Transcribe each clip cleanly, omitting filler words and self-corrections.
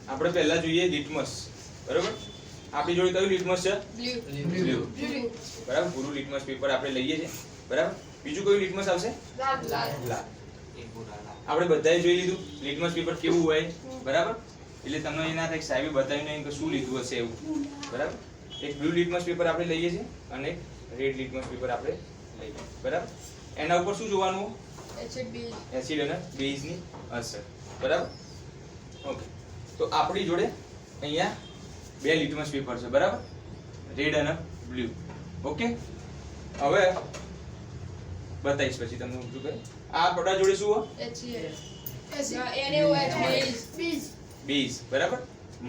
આપણે પહેલા જોઈએ લિટમસ, બરાબર? આપણી જોડે કયું લિટમસ છે? બ્લુ. બરાબર, પૂરું લિટમસ પેપર આપણે લઈએ છીએ, બરાબર? બીજું કયું લિટમસ આવશે? લાલ. આપણે બધાએ જોઈ લીધું લિટમસ પેપર કેવું હોય, બરાબર? એટલે તમને એ ના થાય કે સાહેબે બતાવ્યું નહીં કે શું લીધું હશે એવું, બરાબર? એક બ્લુ લિટમસ પેપર આપણે લઈએ છીએ અને રેડ લિટમસ પેપર આપણે લઈએ, બરાબર? એના ઉપર શું જોવાનું? એસિડ અને બેઝની અસર, બરાબર? ઓકે, તો આપણી જોડે અહીંયા બે લિટમસ પેપર છે, બરાબર? રેડ અને બ્લુ. ઓકે, હવે બતાવીશ પછી તમને શું કહે. આ આપણા જોડે શું હોય? બેઝ, બરાબર?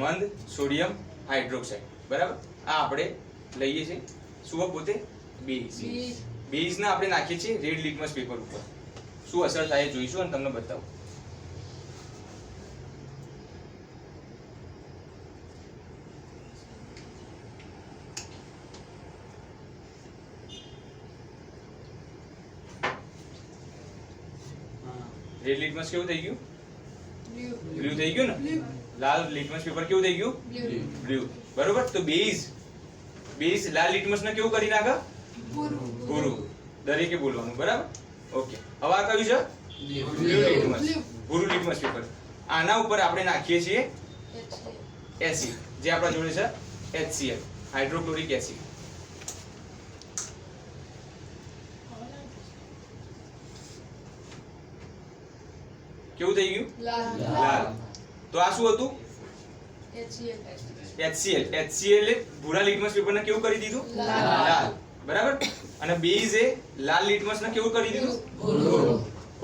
મંદ સોડિયમ હાઇડ્રોક્સાઇડ, બરાબર? આ આપણે લઈએ છીએ શું હોય? પોતે બેઝ. બેઝ ને આપણે નાખીએ છીએ રેડ લિટમસ પેપર ઉપર. શું અસર થાય જોઈશું અને તમને બતાવું. રેડ લિટમસ કેવું થઈ ગયું? બ્લુ થઈ ગયું ને? લાલ લિટમસ પેપર કેવું થઈ ગયું? બ્લુ. બરોબર? તો બેઝ લાલ લિટમસ ને કેવું કરી નાખે? ભૂરું. દરેકે બોલવાનું, બરાબર? ઓકે, હવે આ કયું છે? બ્લુ લિટમસ, ભૂરું લિટમસ પેપર. આના ઉપર આપણે નાખીએ છીએ એસિડ, જે આપણા જોડે છે HCl, હાઇડ્રોક્લોરિક એસિડ. કેવું થઈ ગયું? લાલ. તો આ શું હતું? HCl. HCl એ ભૂરા લિટમસ પેપર ને કેવું કરી દીધું? લાલ. બરાબર? અને બેઝ એ લાલ લિટમસ ને કેવું કરી દીધું? ભૂરું.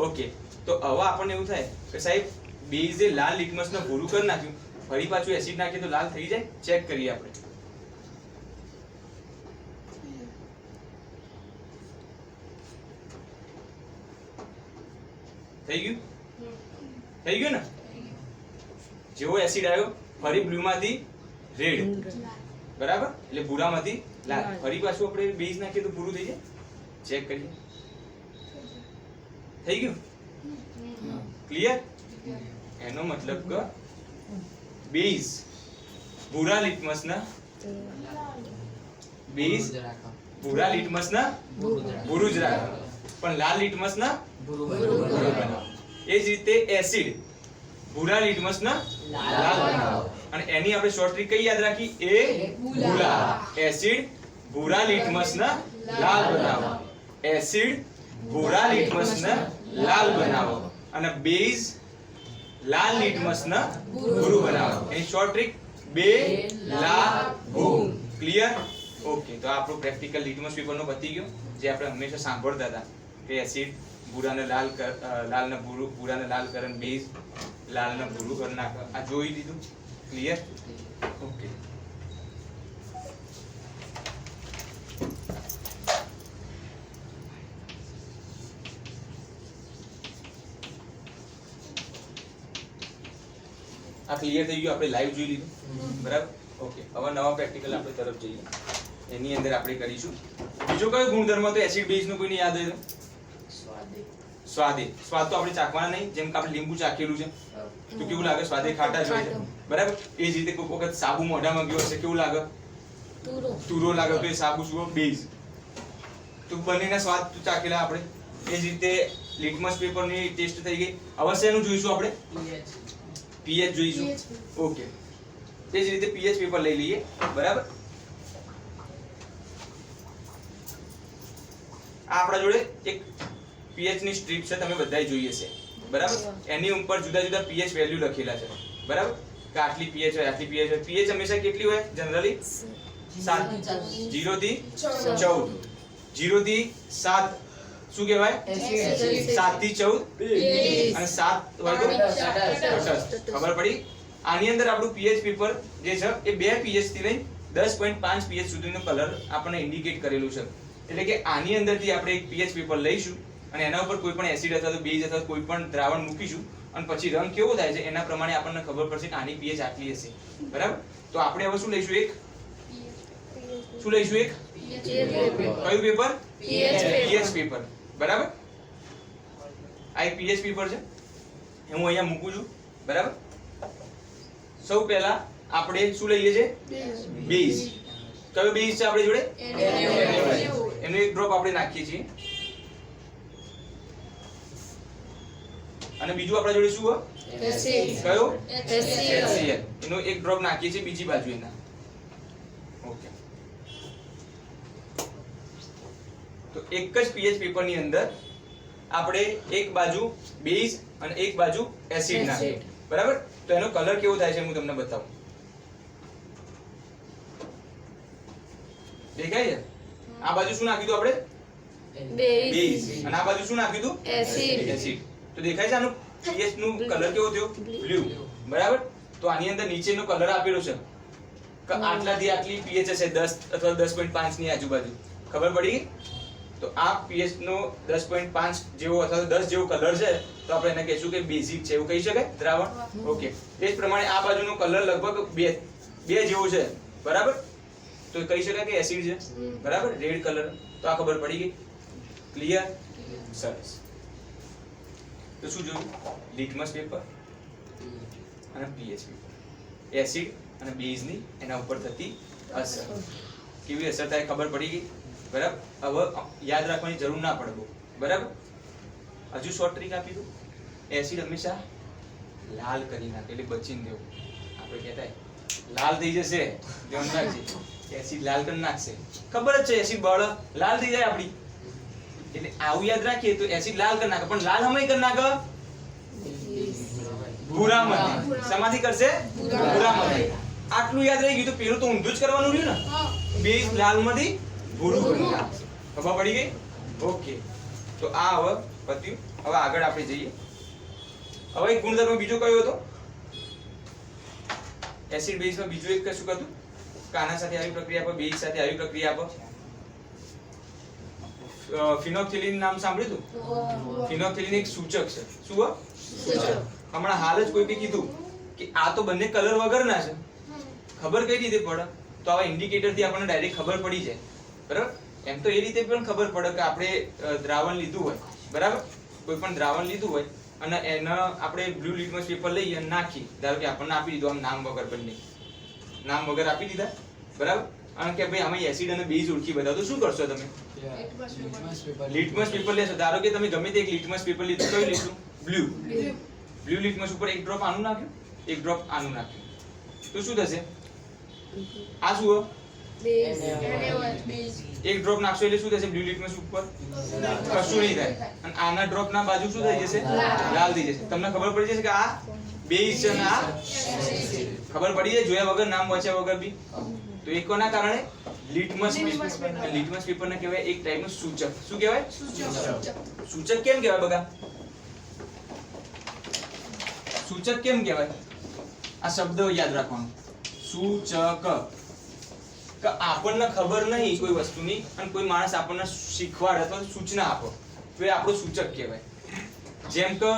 ઓકે, તો હવે આપણને એવું થાય કે સાહેબ બેઝ એ લાલ લિટમસ ને ભૂરું કરી નાખ્યું, ફરી પાછું એસિડ નાખીએ તો લાલ થઈ જાય? ચેક કરીએ આપણે. થઈ ગયું? થઈ ગયું ને? જેવો એસિડ આવ્યો ફરી બ્લુ માંથી રેડ, બરાબર? એટલે ભૂરામાંથી લાલ. ફરી પાછું આપણે બેઝ નાખીએ તો ભૂરું થઈ જાય? ચેક કરીએ. થઈ ગયું? ક્લિયર? એનો મતલબ કે બેઝ ભૂરા લિટમસ ના બેઝ ભૂરા લિટમસ ના ભૂરું જ રાખે, પણ લાલ લિટમસ ના ભૂરું બનાવો. એ જ રીતે એસિડ ભૂરા લિટમસ ના લાલ બનાવો. અને એની આપણે શોર્ટ ટ્રીક કઈ યાદ રાખી? એ ભૂરા. એસિડ ભૂરા લિટમસ ના લાલ બનાવો. એસિડ ભૂરા લિટમસ ના લાલ બનાવો. અને બેઝ લાલ લિટમસ ના ભૂરું બનાવો. એની શોર્ટ ટ્રીક બે લા ભૂ. ક્લિયર? ઓકે, તો આપણો પ્રેક્ટિકલ લિટમસ પેપર નો પતી ગયો, જે આપણે હંમેશા સાંભળતા હતા કે એસિડ ભૂરાને લાલ લાલને ભૂરું, ભૂરાને લાલ કરે, બેઝ લાલને ભૂરું કરી નાખે. આ જોઈ દીધું? ક્લિયર? ઓકે, આ ક્લિયર થઈ ગયું? આપણે લાઈવ જોઈ લીધું, બરાબર? ઓકે, હવે નવા પ્રેક્ટિકલ આપણે તરફ જઈએ. એની અંદર આપણે કરીશું બીજો કયો ગુણધર્મ હતો એસિડ બેઝ નો? કોઈને યાદ હોય તો? સ્વાદે. સ્વાદ તો આપણે ચાખવાના નહીં. જેમ કે આપણે લીંબુ ચાખેલું છે તો કેવું લાગે? સ્વાદે ખાટા જ હોય છે, બરાબર? એ જ રીતે કોઈ વખત સાબુ મોઢામાં ગયો હશે, કેવું લાગે? તુરો લાગે. તો એ સાબુ શું? બેઝ. તો બંનેના સ્વાદ તો ચાખેલા આપણે. એ જ રીતે લિટમસ પેપરની ટેસ્ટ થઈ ગઈ. હવે શેનું જોઈશું આપણે? પીએચ જોઈશું. ઓકે, તે જ રીતે પીએચ પેપર લઈ લઈએ, બરાબર? આ આપણા જોડે એક પીએચ ની સ્ટ્રીપ છે, તમે બધાએ જોઈ હશે, બરાબર? એની ઉપર જુદા જુદા પીએચ વેલ્યુ લખેલા છે, બરાબર? કે આટલી પીએચ હોય, આટલી પીએચ હોય. પીએચ હંમેશા કેટલી હોય જનરલી? 7. 0 થી 14. 0 થી 7 શું કહેવાય? 7 થી 14 અને 7 હોય તો તટસ્થ. ખબર પડી? આની અંદર આપણું પીએચ પેપર જે છે એ 2 પીએચ થી લઈને 10.5 પીએચ સુધીનો કલર આપણને ઇન્ડિકેટ કરેલું છે. એટલે કે આની અંદરથી આપણે એક પીએચ પેપર લઈશું અને એના ઉપર કોઈ પણ એસિડ અથવા તો બેઝ અથવા કોઈ પણ દ્રાવણ મૂકીશું અને પછી રંગ કેવો થાય છે એના પ્રમાણે આપણને ખબર પડશે કે આની પીએચ આટલી હશે, બરાબર? તો આપણે હવે શું લઈશું? એક શું લઈશું? એક કયું પેપર? પીએચ પેપર, બરાબર? આ એક પીએચ પેપર છે, હું અહીંયા મૂકું છું, બરાબર? સૌ પહેલા આપણે શું લઈએ છે? બેઝ. કયો બેઝ છે આપણી જોડે? એનો એક ડ્રોપ આપણે નાખીએ છીએ અને બીજું આપણા જોડે શું હોય? કયો? HCl. એનો એક ડ્રોપ નાખીએ છીએ બીજી બાજુ એના. ઓકે. તો એક જ pH પેપર ની અંદર આપણે એક બાજુ બેઝ અને એક બાજુ એસિડ નાખીએ. બરાબર? તો એનો કલર કેવો થાય છે હું તમને બતાવું. દેખાય છે? આ બાજુ શું નાખ્યું હતું આપણે? બેઝ. અને આ બાજુ શું નાખ્યું હતું? એસિડ. તો દેખાય છે આનું pH નું કલર કેવો થયો? બ્લુ. બરાબર? તો આની અંદર નીચેનો કલર આપેલો છે કે આટલાથી આટલી pH હશે 10 અથવા 10.5 ની આજુબાજુ. ખબર પડી? તો આ pH નો 10.5 જેવો અથવા 10 જેવો કલર છે તો આપણે એને કહીશું કે બેઝિક છે એવું કહી શકાય દ્રાવણ. ઓકે. એ જ પ્રમાણે આ બાજુનો કલર લગભગ 2 જેવો છે. બરાબર? તો કહી શકાય કે એસિડ છે. બરાબર? Red colour. તો આ ખબર પડી ગઈ? ક્લિયર? સરસ. તો શું જોયું? લિટમસ પેપર અને pH પેપર. એસિડ અને બેઝ ની એના ઉપર થતી અસર. કેવી અસર થાય ખબર પડી ગઈ? બરાબર? હવે યાદ રાખવાની જરૂર ના પડે બહુ. બરાબર? હજુ શોર્ટ ટ્રીક આપી દઉં. એસિડ હંમેશા લાલ કરી નાખે એટલે બચીને દેવું. આપણે કહેતા લાલ થઈ જશે ધ્યાન રાખજે. એસિડ લાલ કરી નાખશે. ખબર જ છે એસિડ બળ લાલ થઈ જાય આપડી. એટલે આવું યાદ રાખીએ તો એસિડ લાલ કરી નાખે પણ લાલ હમણાં કરી નાખે ભૂરામાંથી. શેમાંથી કરશે? ભૂરામાંથી. આટલું યાદ રહી ગયું તો પેલું તો ઊંધું જ કરવાનું રહ્યું ને. બેઝ લાલમાંથી ભૂરું કરી નાખશે. ખબર પડી ગઈ? ઓકે. તો આ હવે પત્યું. હવે આગળ આપણે જઈએ. હવે એક ગુણધર્મ બીજો કયો હતો? એસિડ બેઝ માં બીજું એક શું હતું? કાના સાથે આવી પ્રક્રિયા પર બેઝ સાથે આવી પ્રક્રિયા પર ફિનોક્સિલિન નામ સાંભળ્યું હતું? ફિનોક્સિલિન એક સૂચક છે. શું હોય? સૂચક. હમણાં હાલ જ કોઈ કીધું કે આ તો બંને કલર વગરના છે. ખબર કઈ રીતે પડે? તો આવા ઇન્ડિકેટર થી આપણને ડાયરેક્ટ ખબર પડી જાય. બરાબર? એમ તો એ રીતે પણ ખબર પડે કે આપણે દ્રાવણ લીધું હોય. બરાબર? કોઈ પણ દ્રાવણ લીધું હોય અને એને આપણે બ્લુ લિટમસ પેપર લઈએ અને નાખી, ધારો કે આપણને આપી દીધું આમ નામ વગર, બંને નામ વગર આપી દીધા. બરાબર? અને કે ભાઈ આમાં એસિડ અને બેઝ ઓળખી બતાવો તો શું કરશો તમે? લિટમસ પેપર લેશો. ધારો કે તમે ગમે તે એક લિટમસ પેપર લીધું, કયું લીધું? બ્લુ. બ્લુ લિટમસ ઉપર એક ડ્રોપ આનું નાખ્યું, એક ડ્રોપ આનું નાખ્યું, તો શું થશે? આ શું હો? એક ડ્રોપ નાખશો એટલે શું થશે? બ્લુ લિટમસ ઉપર કશું નહીં થાય અને આના ડ્રોપ ના બાજુ શું થઈ જશે? લાલ થઈ જશે. તમને ખબર પડી જશે કે આ બેઝ છે અને આ ખબર પડી જાય જોયા વગર, નામ વાંચ્યા વગર બી. તો એ કોના કારણે? Litmus paper. લિટમસ પેપર ને કહેવાય એક ટાઈપનું સૂચક. શું કહેવાય? સૂચક કેમ કહેવાય બગા? સૂચક કેમ કહેવાય? આ શબ્દ યાદ રાખવાનો. સૂચક. કે આપણને ખબર નહીં કોઈ વસ્તુની અને કોઈ માણસ આપણને શીખવાડે અથવા સૂચના આપે તો એ આપણું સૂચક કહેવાય. જેમ કે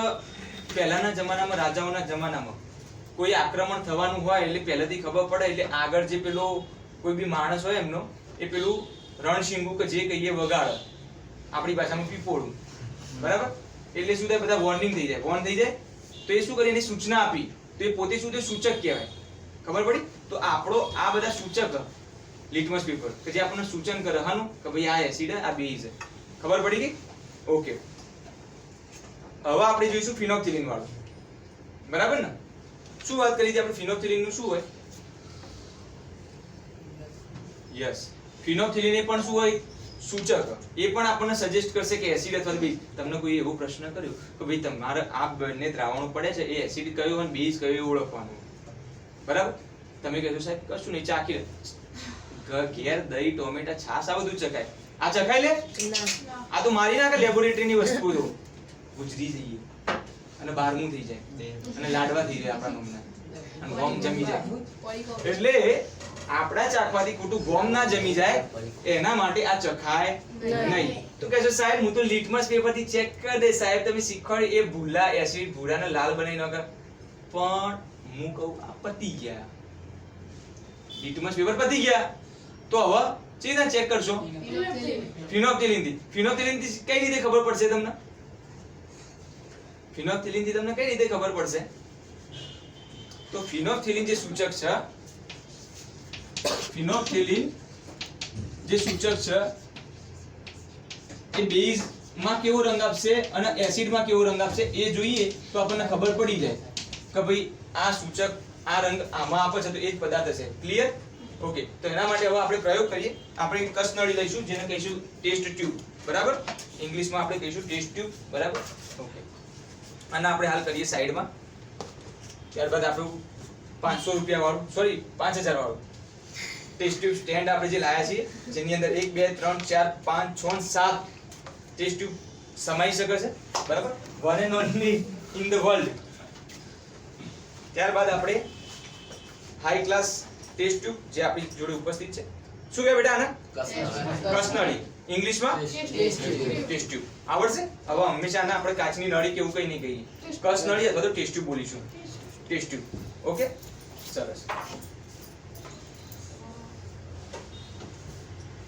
પહેલાના જમાનામાં, રાજાઓના જમાનામાં કોઈ આક્રમણ થવાનું હોય એટલે પહેલેથી ખબર પડે એટલે આગળ જે પેલો કોઈ બી માણસ હોય એમનો એ પેલું રણશીંગુ કે જે કહીએ વગાડે, આપણી ભાષામાં પીપોળું. બરાબર? એટલે શું થાય? બધા વોર્નિંગ થઈ જાય. વોર્ન થઈ જાય તો એ શું કરે? એની સૂચના આપી તો એ પોતે શું? તે સૂચક કહેવાય. ખબર પડી? તો આપણો આ બધા સૂચક લિટમસ પેપર કે જે આપણને સૂચન કરે હાનું કે ભાઈ આ એસિડ આ બેઝ છે. ખબર પડી ગઈ? ઓકે. હવે આપણે જોઈશું ફિનોક્સિલિન વાળું. બરાબર ને? શું વાત કરી હતી આપણે? ફિનોક્સિલિન નું શું હોય? યસ, ફિનોક્સિલિન એ પણ શું હોય? સૂચક. એ પણ આપણને સજેસ્ટ કરશે કે એસિડ અથવા બેઝ. તમને કોઈ એવો પ્રશ્ન કર્યો કે ભાઈ તમારે આ બંને દ્રાવણો પડે છે, એ એસિડ કયો અને બેઝ કયો એ ઓળખવાનું. બરાબર? તમે કહેશો સાહેબ કશું નહીં, ચાખી લે. ઘેર દહીં, ટોમેટા, છાસ આ બધું ચખાય. આ ચખાય લે? આ તો મારી નાખે લેબોરેટરી ની વસ્તુ. તો ગુજરી જઈએ અને બારમું થઈ જાય અને લાડવા થઈ જાય આપણા નોમના અને ગોમ જમી જાય. એટલે આપડા ચાખવાથી ખોટું ગોમ ના જમી જાય એના માટે આ ચખાય નહીં. તો કહેશો સાહેબ હું તો લિટમસ પેપર થી ચેક કરી દે. સાહેબ તમે શીખવાડી એ ભૂલા એસિડ ભૂરાને લાલ બનાવી નાખે. પણ હું કહું આ પતી ગયા. લિટમસ પેપર પતી ગયા. તો હવે સીધા ચેક કરશો ફિનોક્સિલિન થી. ફિનોક્સિલિન થી કઈ રીતે ખબર પડશે તમને? ફિનોક્સિલિન થી તમને કઈ રીતે ખબર પડશે? તો ફિનોપ્થેલિન જે સૂચક છે, ફિનોપ્થેલિન જે સૂચક છે એ બેઝ માં કેવો રંગ આપશે અને એસિડ માં કેવો રંગ આપશે એ જોઈએ તો આપણને ખબર પડી જાય કે ભાઈ આ સૂચક આ રંગ આમાં આપે છે તો એ જ પદાર્થ હશે. ક્લિયર? ઓકે. તો એના માટે હવે આપણે પ્રયોગ કરીએ. આપણે કસનળી લઈશું જેને કહીશું ટેસ્ટ ટ્યુબ. બરાબર? ઇંગ્લિશમાં આપણે કહીશું ટેસ્ટ ટ્યુબ. બરાબર? ઓકે. અને આપણે હાલ કરીએ સાઈડમાં. ત્યારબાદ આપણું 500 રૂપિયા વાળું, સોરી 5000 વાળું ટેસ્ટ ટ્યુબ સ્ટેન્ડ આપણે જે લાયા છીએ, જેની અંદર 1 2 3 4 5 6 7 ટેસ્ટ ટ્યુબ સમાઈ શકે છે. બરાબર? One and only in the world. ત્યારબાદ આપણે હાઈ ક્લાસ ટેસ્ટ ટ્યુબ જે આપણી જોડે ઉપસ્થિત છે. શું કહે બેટા આને? કસનળી. ઇંગ્લિશમાં ટેસ્ટ ટ્યુબ. આવડશે? હવે હંમેશા આને આપણે કાચની નળી કે એવું કંઈ નહીં કહીએ. કસનળી અથવા તો ટેસ્ટ ટ્યુબ બોલીશું. Test tube. ઓકે? સરસ.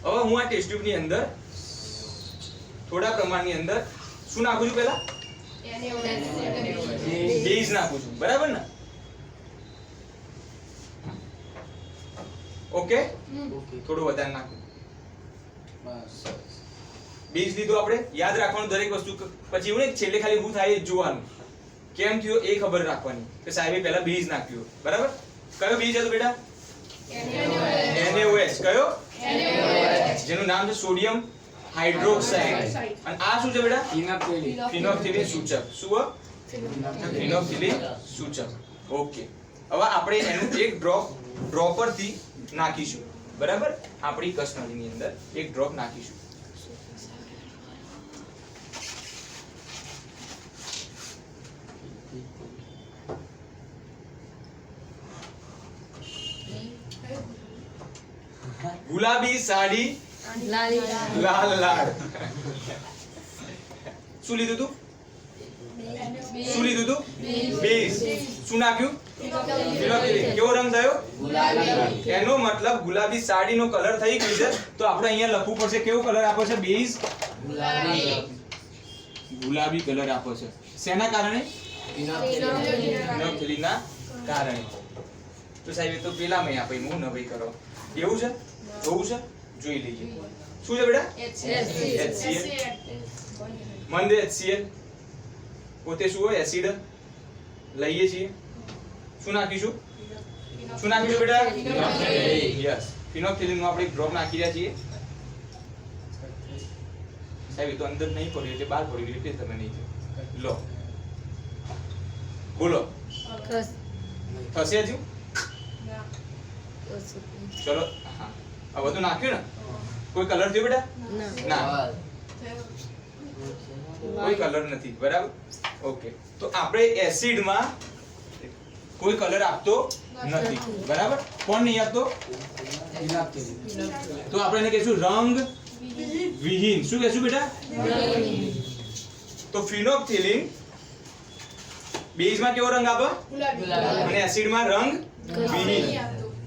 હવે હું આ ટેસ્ટ ટ્યુબ ની અંદર થોડા પ્રમાણની અંદર શું નાખું છું? પહેલા બેઝ નાખું છું. બરાબર ને? ઓકે. થોડું વધારે નાખું. બેઝ લીધું આપણે. યાદ રાખવાનું દરેક વસ્તુ. પછી એવું ને છેલ્લે ખાલી હું થાય એ જોવાનું કેમ થયો એ ખબર રાખવાની કે સાહેબે પહેલા બેઝ નાખ્યો. બરાબર? કયો બેઝ હતો બેટા? NaOH. કયો? જેનું નામ છે સોડિયમ હાઇડ્રોક્સાઇડ. અને આ શું છે બેટા? ફિનોપ્થેલિન સૂચક. શું? ફિનોપ્થેલિન સૂચક. ઓકે. હવે આપણે એનું એક ડ્રોપરથી નાખીશું. બરાબર? આપણી કસનળીની અંદર એક ડ્રોપ નાખીશું. ગુલાબી સાડી લાલ લાલ. શું લીધું તું? શું લીધું તું? બેઝ. શું નાખ્યું? ફિનોપ્થેલિન. કેવો રંગ થયો? ગુલાબી. એનો મતલબ ગુલાબી સાડીનો કલર થઈ ગયો છે. તો આપણે અહીંયા લખવું પડશે કેવો કલર આપો છે? બેઝ ગુલાબી કલર આપો છે. શેના કારણે? ફિનોપ્થેલિનના કારણે. તો સાહેબ એ તો પેલા મેં આપી, હું નવી કરો. કેવું છે? જોવું છે? જોઈ લઈએ. શું છે બેટા? HCl. મંદ HCl પોતે શું હોય? એસિડ. લઈએ છીએ. શું નાખીશું? શું નાખીશું બેટા? યસ. ફિનોપ્થેલિન નો આપણે એક ડ્રોપ નાખી રહ્યા છીએ. સાહેબ એ તો અંદર નહીં પડ્યું એટલે બહાર પડી ગયું એટલે તમે નહીં થયું. લો બોલો. થશે હજુ? ચલો. હા. આ બધું નાખ્યું ને? કોઈ કલર થયો બેટા? ના. કોઈ કલર નથી. બરાબર? ઓકે. તો આપણે એસિડમાં કોઈ કલર આપતો નથી. બરાબર? કોણ નહીં આપતો? તો આપણે એને કહીશું રંગ વિહીન. શું કહેશું બેટા? તો ફિનોપ્થેલિન બેઝમાં કેવો રંગ આપે? અને એસિડમાં રંગ વિહીન.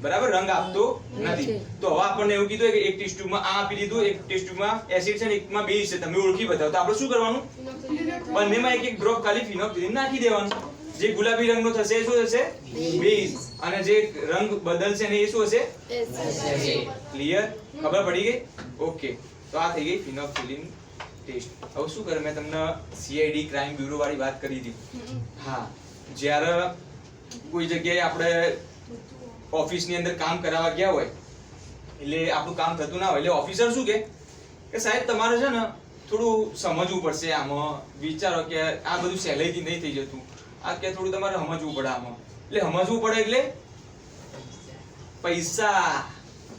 બરાબર? રંગ આપતો નથી. તો હવે આપણને એવું કીધું કે એક ટેસ્ટ ટ્યુબમાં આ આપી દીધું, એક ટેસ્ટ ટ્યુબમાં એસિડ છે ને એકમાં બેઝ છે. તમે ઓળખી બતાવો. તો આપણે શું કરવાનું? બંનેમાં એક એક ડ્રોપ ખાલી ફિનોપ્થેલિન નાખી દેવાનું. જે ગુલાબી રંગનો થશે એ શું થશે? બેઝ. અને જે રંગ બદલશે ને એ શું હશે? ક્લિયર? ખબર પડી ગઈ? ઓકે. તો આ થઈ ગઈ ફિનોપ્થેલિન ટેસ્ટ. હવે શું કરે? મેં તમને CID ક્રાઇમ બ્યુરો વાળી વાત કરી હતી. હા. જ્યારે કોઈ જગ્યાએ આપણે ઓફિસની અંદર કામ કરાવવા ગયા હોય એટલે આપણું કામ થતું ના હોય એટલે ઓફિસર શું કે સાહેબ તમારે છે ને થોડું સમજવું પડશે આમાં. વિચારો કે આ બધું સહેલાઈથી નહીં થઈ જતું. આ કે થોડું તમારે સમજવું પડે આમાં. એટલે સમજવું પડે એટલે પૈસા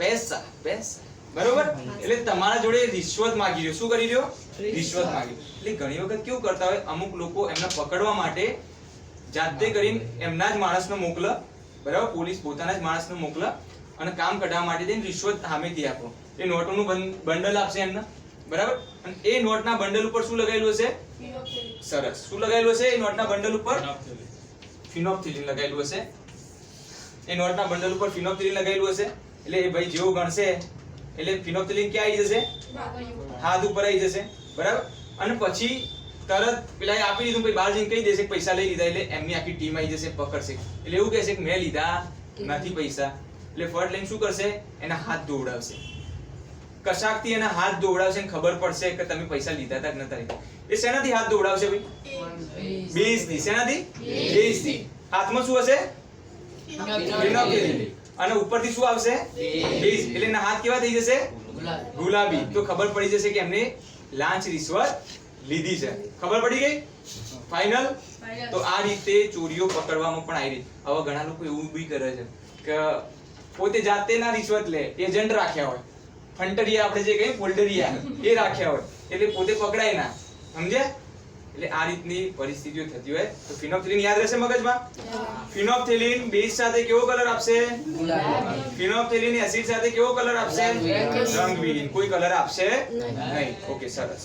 પૈસા પૈસા. બરોબર? એટલે તમારા જોડે રિશ્વત માંગી રહ્યો. શું કરી રહ્યો? રિશ્વત માંગી. એટલે ઘણી વખત કેવું કરતા હોય અમુક લોકો એમને પકડવા માટે જાતે કરીને એમના જ માણસને મોકલે. બરાબર? પોલીસ પોતાના જ માણસને મોકલે અને કામ કઢાવવા માટે તેને રિશ્વત સામેથી આપો. એ નોટોનું બંડલ આપશે એમને. બરાબર? અને એ નોટના બંડલ ઉપર શું લગાવેલું હશે? સરસ. શું લગાવેલું હશે? એ નોટના બંડલ ઉપર ફિનોપ્થેલિન લગાવેલું હશે. એ નોટના બંડલ ઉપર ફિનોપ્થેલિન લગાવેલું હશે. એટલે એ ભાઈ જેવો ગણશે એટલે ફિનોપ્થેલિન ક્યાં આવી જશે? હાથ ઉપર આવી જશે. બરાબર? અને પછી તરત પેલા આપી દીધું, પછી બહાર જઈને કહી દેશે કે પૈસા લઈ લીધા, એટલે એમની આખી ટીમ આવી જશે, પકડશે. એટલે એવું કહેશે કે મેં લીધા નથી પૈસા. એટલે ફટ લઈને શું કરશે? એના હાથ દોવડાવશે. કશાકથી એના હાથ દોવડાવશે ને ખબર પડશે કે તમે પૈસા લીધા હતા કે નતા લીધા. એ શેનાથી હાથ દોવડાવશે ભાઈ? બેઝથી. શેનાથી? બેઝથી. હાથમાં શું હશે? ફિનોપ્થેલિન. અને ઉપરથી શું આવશે? બેઝ. એટલે એના હાથ કેવા થઈ જશે? ગુલાબી. તો ખબર પડી જશે કે એમને લાંચ રિશ્વત લીધી છે. ખબર પડી ગઈ? ફાઇનલ. તો આ રીતે ચોરીઓ પકડવામાં પણ આવી રહી. હવે ઘણા લોકો એવું બી કરે છે કે પોતે જાતે ના રિશ્વત લે, એજન્ટ રાખ્યા હોય, ફંટરિયા આપણે જે કહીએ ફોલ્ડરિયા એ રાખ્યા હોય, એટલે પોતે પકડાય ના. સમજ્યા? એટલે આ રીતની પરિસ્થિતિઓ થતી હોય. તો ફિનોપ્થેલિન યાદ રહેશે મગજમાં. ફિનોપ્થેલિન બેઝ સાથે કેવો કલર આપશે? ફિનોપ્થેલિન એસિડ સાથે કેવો કલર આપશે? રંગવિહીન. કોઈ કલર આપશે નહીં. ઓકે, સરસ.